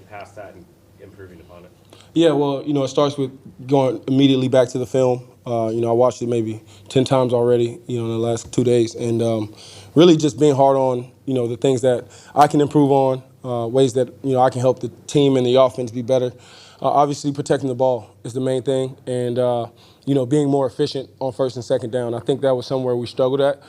past that and improving upon it? Yeah, well, it starts with going immediately back to the film. I watched it maybe 10 times already, in the last 2 days. And really just being hard on, the things that I can improve on, ways that, I can help the team and the offense be better. Obviously, protecting the ball is the main thing. And, being more efficient on first and second down. I think that was somewhere we struggled at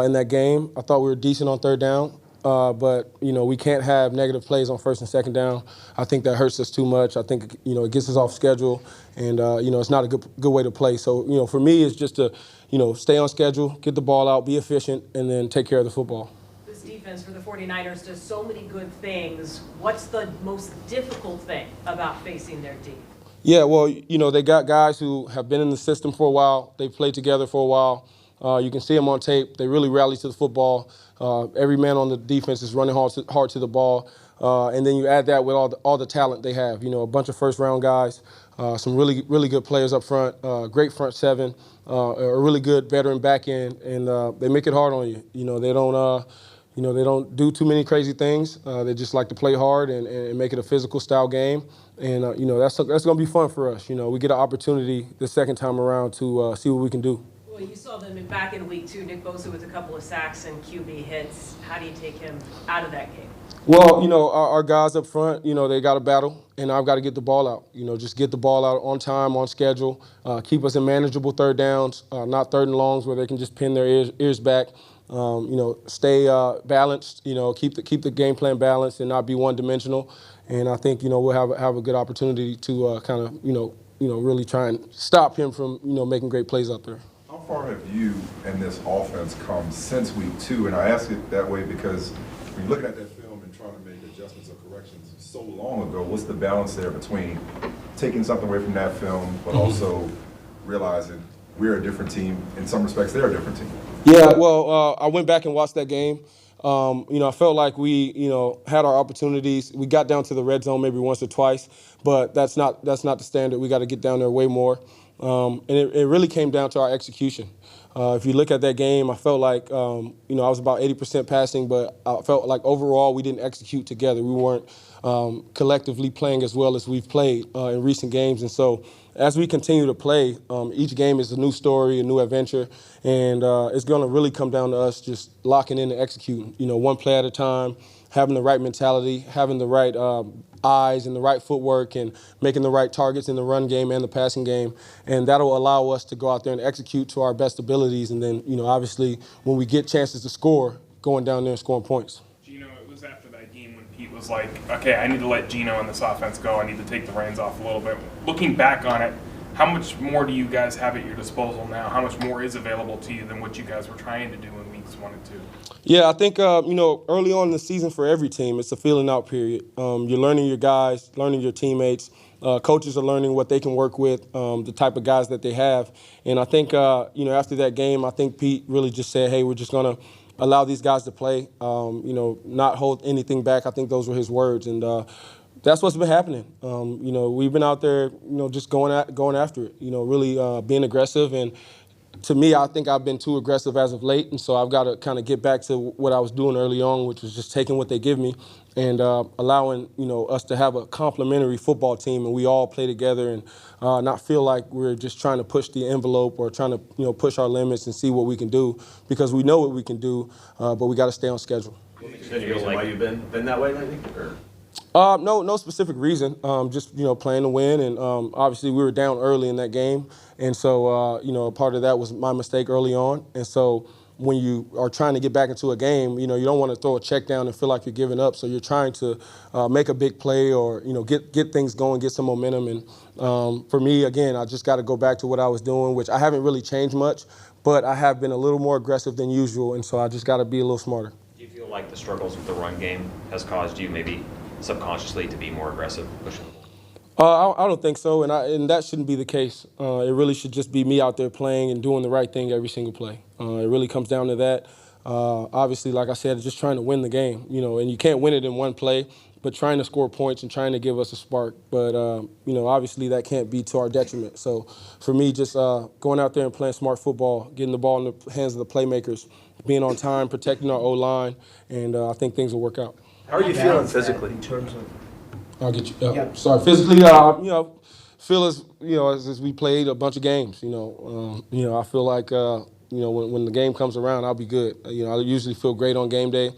in that game. I thought we were decent on third down. But, we can't have negative plays on first and second down. I think that hurts us too much. I think, it gets us off schedule, and, it's not a good way to play. So, for me, it's just to, stay on schedule, get the ball out, be efficient, and then take care of the football. This defense for the 49ers does so many good things. What's the most difficult thing about facing their D? Yeah, well, they got guys who have been in the system for a while. They've played together for a while. You can see them on tape. They really rally to the football. Every man on the defense is running hard to the ball. And then you add that with all the talent they have. A bunch of first-round guys, some really good players up front, great front seven, a really good veteran back end, and they make it hard on you. They don't. They don't do too many crazy things. They just like to play hard and make it a physical style game. And, that's going to be fun for us. We get an opportunity the second time around to see what we can do. Well, you saw them back in week 2, Nick Bosa with a couple of sacks and QB hits. How do you take him out of that game? Well, our guys up front, they got to battle, and I've got to get the ball out. Just get the ball out on time, on schedule, keep us in manageable third downs, not third and longs where they can just pin their ears back. Stay balanced, keep the game plan balanced and not be one-dimensional. And I think, we'll have a good opportunity to kind of, really try and stop him from, making great plays out there. How far have you and this offense come since week 2? And I ask it that way because when you're looking at that film and trying to make adjustments or corrections so long ago, what's the balance there between taking something away from that film, but also realizing we're a different team? In some respects, they're a different team. Yeah, well, I went back and watched that game. I felt like we, had our opportunities. We got down to the red zone maybe once or twice, but that's not the standard. We got to get down there way more. And it really came down to our execution. If you look at that game, I felt like, I was about 80% passing, but I felt like overall we didn't execute together. We weren't collectively playing as well as we've played in recent games. And so as we continue to play, each game is a new story, a new adventure, and it's going to really come down to us just locking in and executing, one play at a time, having the right mentality, having the right eyes and the right footwork and making the right targets in the run game and the passing game. And that'll allow us to go out there and execute to our best abilities. And then, obviously, when we get chances to score, going down there and scoring points. Geno, it was after that game when Pete was like, okay, I need to let Geno and this offense go. I need to take the reins off a little bit. Looking back on it, how much more do you guys have at your disposal now? How much more is available to you than what you guys were trying to do in weeks 1 and 2? Yeah, I think, early on in the season for every team, it's a feeling out period. You're learning your guys, learning your teammates. Coaches are learning what they can work with, the type of guys that they have. And I think, after that game, I think Pete really just said, hey, we're just going to allow these guys to play, not hold anything back. I think those were his words. And that's what's been happening. We've been out there, just going after it, really being aggressive. And to me, I think I've been too aggressive as of late, and so I've got to kind of get back to what I was doing early on, which was just taking what they give me and allowing us to have a complementary football team, and we all play together and not feel like we're just trying to push the envelope or trying to push our limits and see what we can do, because we know what we can do, but we got to stay on schedule. Any reason why you've been that way lately? Or? No specific reason. Just playing to win, and obviously we were down early in that game, and so part of that was my mistake early on. And so when you are trying to get back into a game, you don't want to throw a check down and feel like you're giving up. So you're trying to make a big play or get things going, get some momentum. And for me, again, I just got to go back to what I was doing, which I haven't really changed much, but I have been a little more aggressive than usual, and so I just got to be a little smarter. Do you feel like the struggles with the run game has caused you maybe subconsciously to be more aggressive pushing the ball? I don't think so, and that shouldn't be the case. It really should just be me out there playing and doing the right thing every single play. It really comes down to that. Obviously, like I said, just trying to win the game, and you can't win it in one play, but trying to score points and trying to give us a spark. But, obviously that can't be to our detriment. So for me, just going out there and playing smart football, getting the ball in the hands of the playmakers, being on time, protecting our O-line, and I think things will work out. How are you feeling physically? In terms of I'll get you. Yeah. Sorry, physically, feel as we played a bunch of games. I feel like when the game comes around, I'll be good. I usually feel great on game day.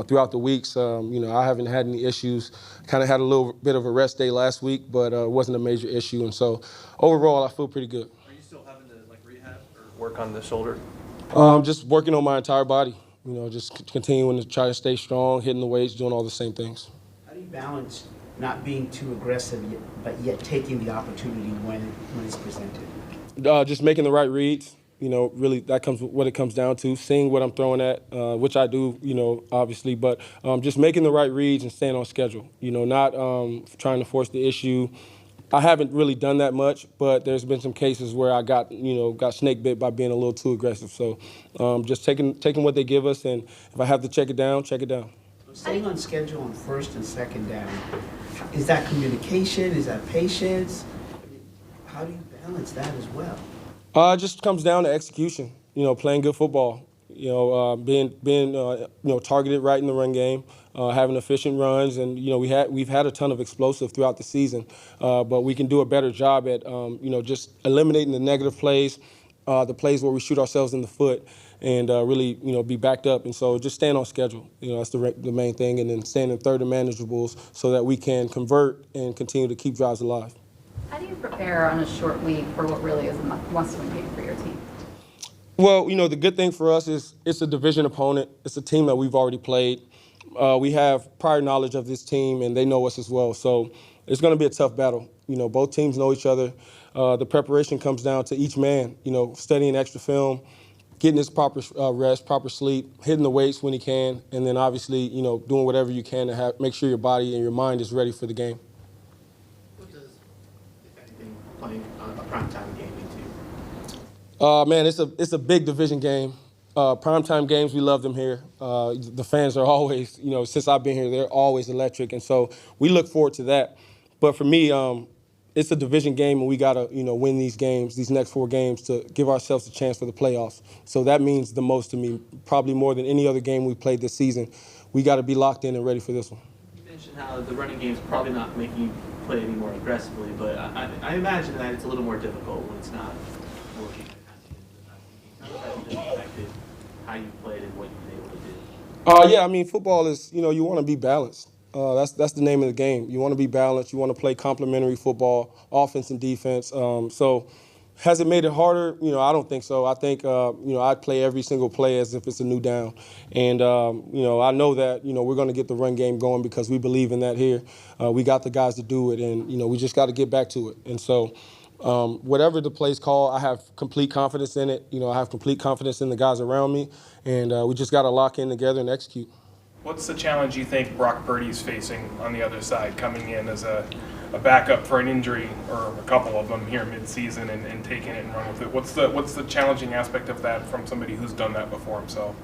Throughout the weeks, I haven't had any issues. Kind of had a little bit of a rest day last week, but it wasn't a major issue. And so overall, I feel pretty good. Are you still having to rehab or work on the shoulder? Just working on my entire body. Just continuing to try to stay strong, hitting the weights, doing all the same things. How do you balance not being too aggressive, but yet taking the opportunity when it's presented? Just making the right reads. Really that comes what it comes down to. Seeing what I'm throwing at, which I do, obviously, but just making the right reads and staying on schedule. Not trying to force the issue. I haven't really done that much, but there's been some cases where I got snake bit by being a little too aggressive. So just taking what they give us, and if I have to check it down, check it down. Staying on schedule on first and second down, is that communication? Is that patience? How do you balance that as well? It just comes down to execution. Playing good football. Being targeted right in the run game, having efficient runs, and we've had a ton of explosive throughout the season, but we can do a better job at just eliminating the negative plays, the plays where we shoot ourselves in the foot, and really be backed up. And so just staying on schedule. That's the main thing, and then staying in third and manageables so that we can convert and continue to keep drives alive. How do you prepare on a short week for what really is a must-win game for your team? Well, the good thing for us is it's a division opponent. It's a team that we've already played. We have prior knowledge of this team, and they know us as well. So it's going to be a tough battle. Both teams know each other. The preparation comes down to each man, studying extra film, getting his proper rest, proper sleep, hitting the weights when he can, and then obviously, doing whatever you can to make sure your body and your mind is ready for the game. What does, if anything, playing a primetime game mean to you? Man, it's a big division game. Primetime games, we love them here. The fans are always, since I've been here, they're always electric, and so we look forward to that. But for me, it's a division game, and we gotta, win these games, these next 4 games, to give ourselves a chance for the playoffs. So that means the most to me, probably more than any other game we played this season. We got to be locked in and ready for this one. You mentioned how the running game's probably not making you play any more aggressively, but I imagine that it's a little more difficult when it's not working. How has that impacted how you played and what you've been able to do? Yeah, I mean, football is, you want to be balanced. That's the name of the game. You want to be balanced. You want to play complementary football, offense and defense. So has it made it harder? I don't think so. I think, I play every single play as if it's a new down. And, I know that, we're going to get the run game going because we believe in that here. We got the guys to do it, and, we just got to get back to it. And so whatever the play's called, I have complete confidence in it. I have complete confidence in the guys around me, and we just got to lock in together and execute. What's the challenge you think Brock Purdy's facing on the other side, coming in as a backup for an injury, or a couple of them here mid-season, and taking it and running with it? What's the challenging aspect of that from somebody who's done that before himself?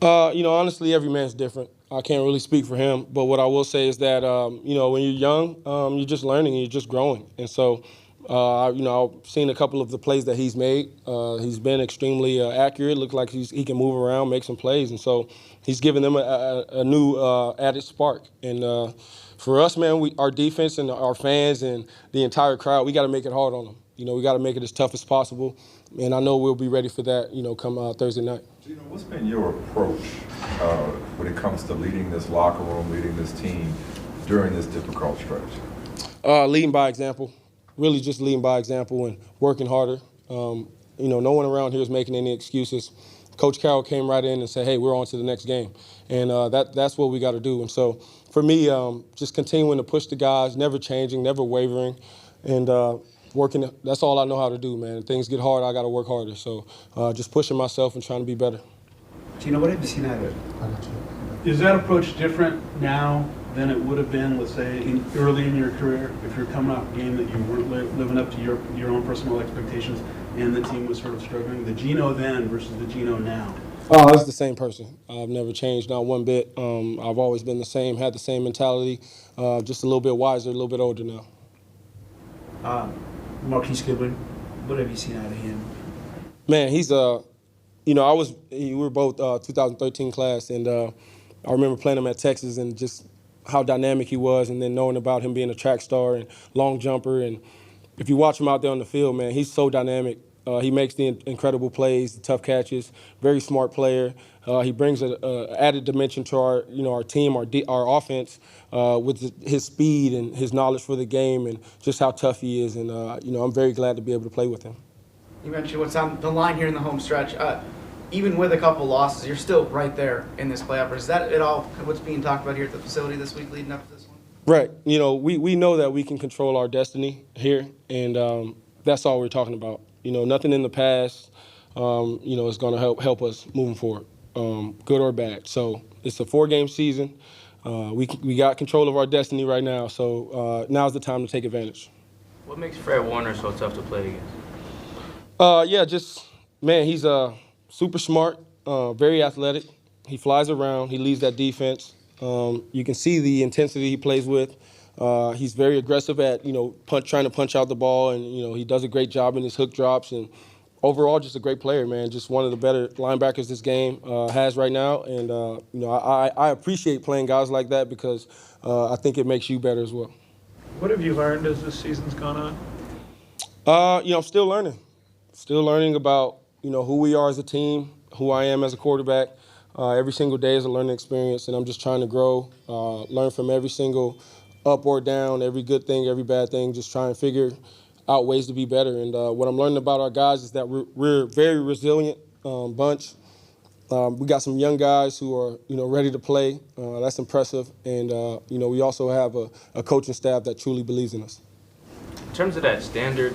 Honestly, every man's different. I can't really speak for him, but what I will say is that, when you're young, you're just learning and you're just growing. And so, I've seen a couple of the plays that he's made. He's been extremely accurate. Looked like he can move around, make some plays, and so he's given them a new added spark. And for us, man, our defense and our fans and the entire crowd, we got to make it hard on them. We got to make it as tough as possible, and I know we'll be ready for that. Come Thursday night. Geno, what's been your approach when it comes to leading this locker room, leading this team during this difficult stretch? Leading by example. Really just leading by example and working harder. No one around here is making any excuses. Coach Carroll came right in and said, hey, we're on to the next game. And that's what we got to do. And so for me, just continuing to push the guys, never changing, never wavering, and working. That's all I know how to do, man. If things get hard, I got to work harder. So just pushing myself and trying to be better. Geno, what have you seen out of it? Is that approach different now than it would have been, let's say, early in your career? If you're coming off a game that you weren't living up to your own personal expectations and the team was sort of struggling, the Geno then versus the Geno now? Oh, I was the same person. I've never changed, not one bit. I've always been the same, had the same mentality, just a little bit wiser, a little bit older now. Marquise Goodwin, what have you seen out of him? Man, he's we were both 2013 class, and I remember playing him at Texas and just how dynamic he was, and then knowing about him being a track star and long jumper. And if you watch him out there on the field, man, he's so dynamic. He makes the incredible plays, the tough catches. Very smart player. He brings an added dimension to our team, our offense, with his speed and his knowledge for the game, and just how tough he is. And I'm very glad to be able to play with him. You mentioned what's on the line here in the home stretch. Even with a couple losses, you're still right there in this playoff. Is that at all what's being talked about here at the facility this week leading up to this one? Right. We know that we can control our destiny here, and that's all we're talking about. Nothing in the past, is going to help us moving forward, good or bad. So it's a 4-game season. We got control of our destiny right now, so now's the time to take advantage. What makes Fred Warner so tough to play against? He's super smart, very athletic. He flies around. He leads that defense. You can see the intensity he plays with. He's very aggressive at, trying to punch out the ball, and, he does a great job in his hook drops. And overall, just a great player, man. Just one of the better linebackers this game has right now. And, I appreciate playing guys like that because I think it makes you better as well. What have you learned as this season's gone on? I'm still learning. Still learning about, who we are as a team, who I am as a quarterback. Every single day is a learning experience, and I'm just trying to grow, learn from every single up or down, every good thing, every bad thing, just try and figure out ways to be better. And what I'm learning about our guys is that we're a very resilient bunch. We got some young guys who are, ready to play. That's impressive. And, we also have a coaching staff that truly believes in us. In terms of that standard,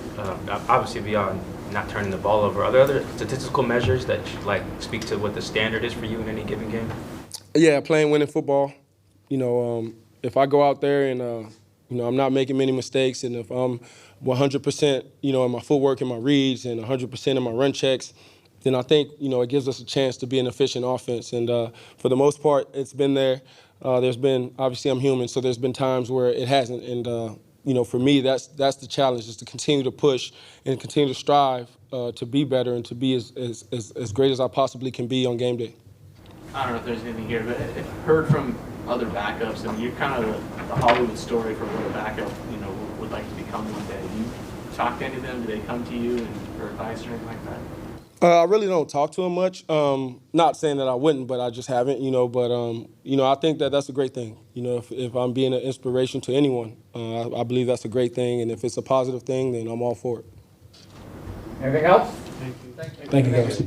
obviously beyond not turning the ball over, are there other statistical measures that speak to what the standard is for you in any given game? Yeah, playing winning football. If I go out there and, I'm not making many mistakes, and if I'm 100%, in my footwork and my reads and 100% in my run checks, then I think, it gives us a chance to be an efficient offense. And for the most part, it's been there. There's been, obviously I'm human, so there's been times where it hasn't. And, for me, that's the challenge, is to continue to push and continue to strive to be better and to be as great as I possibly can be on game day. I don't know if there's anything here, but I've heard from other backups, and you're kind of the Hollywood story for what a backup, would like to become one day. Do you talk to any of them? Do they come to you for advice or anything like that? I really don't talk to them much. Not saying that I wouldn't, but I just haven't, But, I think that that's a great thing. If I'm being an inspiration to anyone, I believe that's a great thing. And if it's a positive thing, then I'm all for it. Anything else? Thank you, guys.